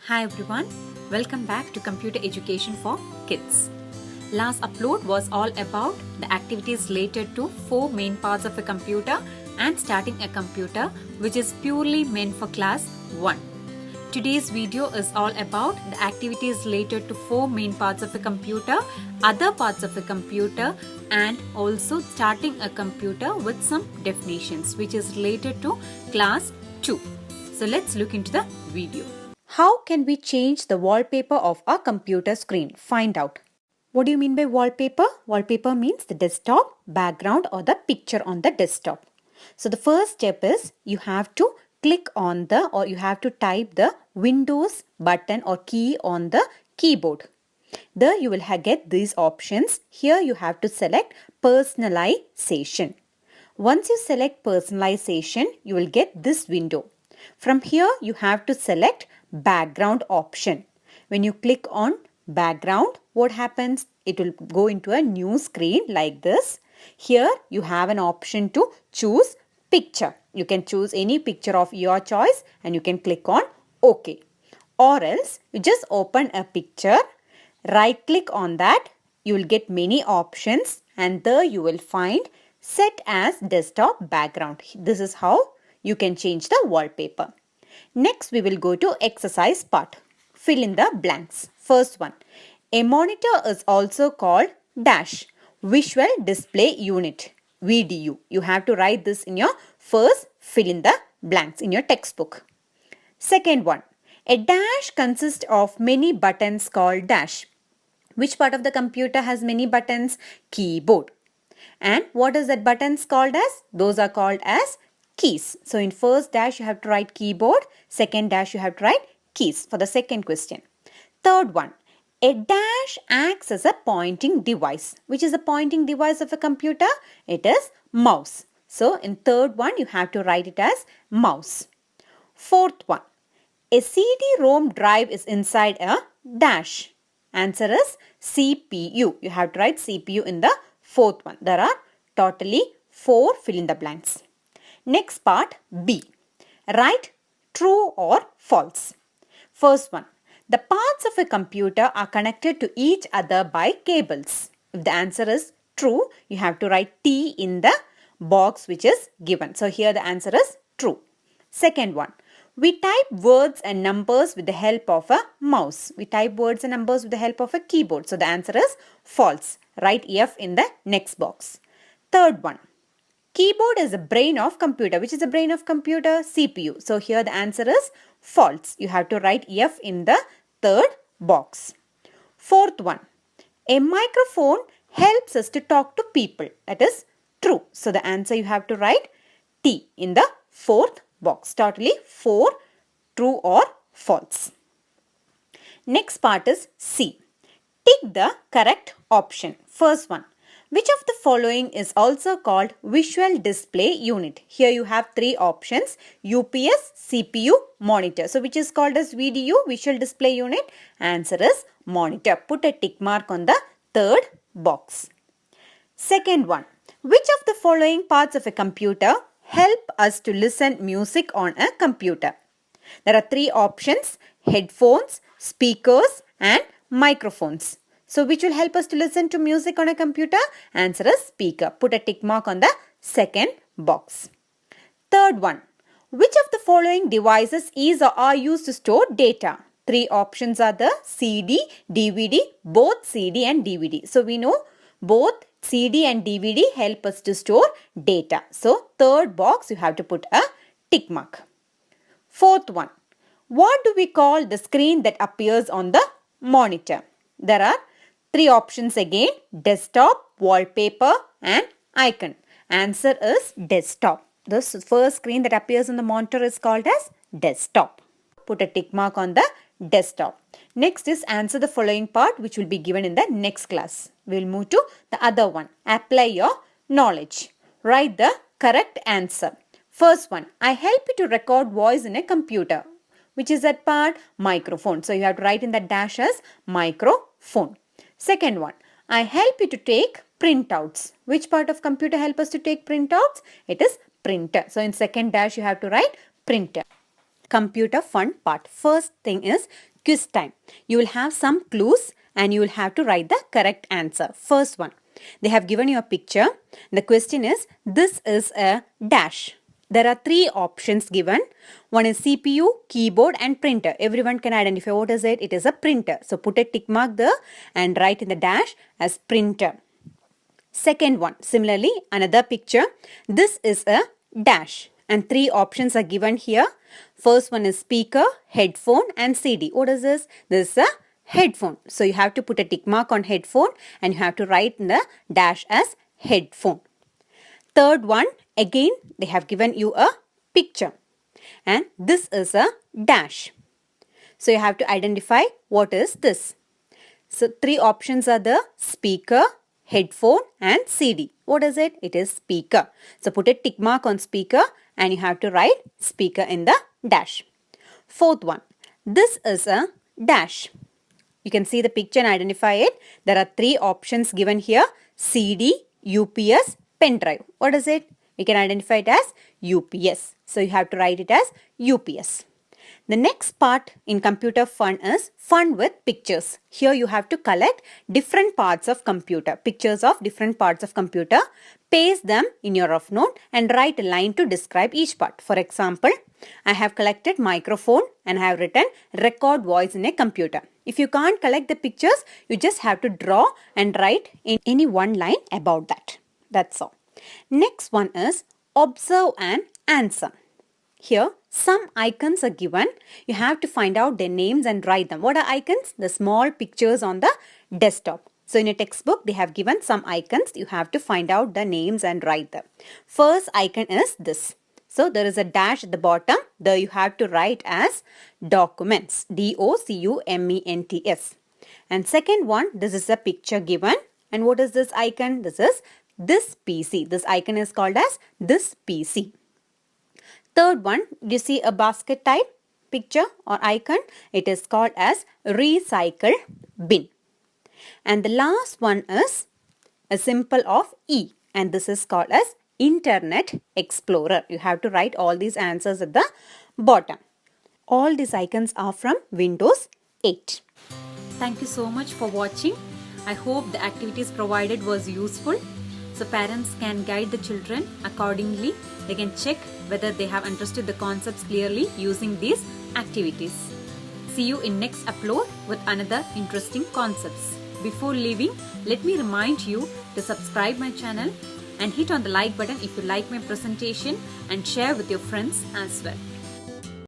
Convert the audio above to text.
Hi everyone, welcome back to Computer Education for Kids. Last upload was all about the activities related to 4 main parts of a computer and starting a computer, which is purely meant for class 1. Today's video is all about the activities related to 4 main parts of a computer, other parts of a computer, and also starting a computer with some definitions, which is related to class 2. So let's look into the video. How can we change the wallpaper of our computer screen? Find out. What do you mean by wallpaper? Wallpaper means the desktop background or the picture on the desktop. So the first step is you have to click on the or you have to type the Windows button or key on the keyboard. There you will get these options. Here you have to select personalization. Once you select personalization, you will get this window. From here you have to select background option. When you click on background, what happens? It will go into a new screen like this. Here you have an option to choose picture. You can choose any picture of your choice and you can click on OK. Or else you just open a picture, right click on that, you will get many options and there you will find set as desktop background. This is how you can change the wallpaper. Next we will go to exercise part. Fill in the blanks. First one. A monitor is also called dash visual display unit, VDU. You have to write this in your first fill in the blanks in your textbook. Second one. A dash consists of many buttons called dash. Which part of the computer has many buttons? Keyboard. And what is that buttons called as? Those are called as keys. So in first dash you have to write keyboard, second dash you have to write keys for the second question. Third one, a dash acts as a pointing device. Which is the pointing device of a computer? It is mouse. So in third one you have to write it as mouse. Fourth one, a CD-ROM drive is inside a dash. Answer is CPU. You have to write CPU in the fourth one. There are totally 4 fill in the blanks. Next part B. Write true or false. First one. The parts of a computer are connected to each other by cables. If the answer is true, you have to write T in the box which is given. So here the answer is true. Second one. We type words and numbers with the help of a mouse. We type words and numbers with the help of a keyboard. So the answer is false. Write F in the next box. Third one. Keyboard is the brain of computer. Which is the brain of computer? CPU. So here the answer is false. You have to write F in the third box. Fourth one. A microphone helps us to talk to people. That is true. So the answer you have to write T in the fourth box. Totally 4 true or false. Next part is C. Tick the correct option. First one. Which of the following is also called visual display unit? Here you have 3 options. UPS, CPU, monitor. So which is called as VDU, visual display unit? Answer is monitor. Put a tick mark on the third box. Second one. Which of the following parts of a computer help us to listen music on a computer? There are 3 options: headphones, speakers and microphones. So which will help us to listen to music on a computer? Answer is speaker. Put a tick mark on the second box. Third one. Which of the following devices is or are used to store data? 3 options are the CD, DVD, both CD and DVD. So we know both CD and DVD help us to store data. So third box you have to put a tick mark. Fourth one. What do we call the screen that appears on the monitor? There are 3 options again: desktop, wallpaper and icon. Answer is desktop. The first screen that appears on the monitor is called as desktop. Put a tick mark on the desktop. Next is answer the following part which will be given in the next class. We will move to the other one. Apply your knowledge. Write the correct answer. First one. I help you to record voice in a computer. Which is that part? Microphone. So you have to write in the dash as microphone. Second one. I help you to take printouts. Which part of computer help us to take printouts? It is printer. So in second dash you have to write printer. computer fun part. First thing is quiz time. You will have some clues and you will have to write the correct answer. First one, they have given you a picture. The question is, this is a dash. There are three options given. One is CPU, keyboard and printer. Everyone can identify what is it. It is a printer. So put a tick mark there and write in the dash as printer. Second one, similarly, another picture. This is a dash and three options are given here. First one is speaker, headphone and CD. What is this? This is a headphone. So you have to put a tick mark on headphone and you have to write in the dash as headphone. Third one, again they have given you a picture and this is a dash. So you have to identify what is this. So three options are the speaker, headphone and CD. What is it? It is speaker. So put a tick mark on speaker and you have to write speaker in the dash. Fourth one, this is a dash. You can see the picture and identify it. There are three options given here: CD, UPS, pen drive. What is it? We can identify it as UPS. So you have to write it as UPS. The next part in computer fun is fun with pictures. Here you have to collect different parts of computer, pictures of different parts of computer, paste them in your rough note and write a line to describe each part. For example, I have collected microphone and I have written record voice in a computer. If you can't collect the pictures, you just have to draw and write in any one line about that. That's all. Next one is observe and answer. Here, some icons are given. You have to find out their names and write them. What are icons? The small pictures on the desktop. So in a textbook, they have given some icons. You have to find out the names and write them. First icon is this. So there is a dash at the bottom. There you have to write as documents. DOCUMENTS. And second one, this is a picture given. And what is this icon? This is this PC. This icon is called as this PC. Third one, you see a basket type picture or icon. It is called as recycle bin. And the last one is a symbol of E. And this is called as Internet Explorer. You have to write all these answers at the bottom. All these icons are from Windows 8. Thank you so much for watching. I hope the activities provided was useful. So parents can guide the children accordingly. They can check whether they have understood the concepts clearly using these activities. See you in next upload with another interesting concepts. Before leaving, let me remind you to subscribe my channel and hit on the like button if you like my presentation and share with your friends as well.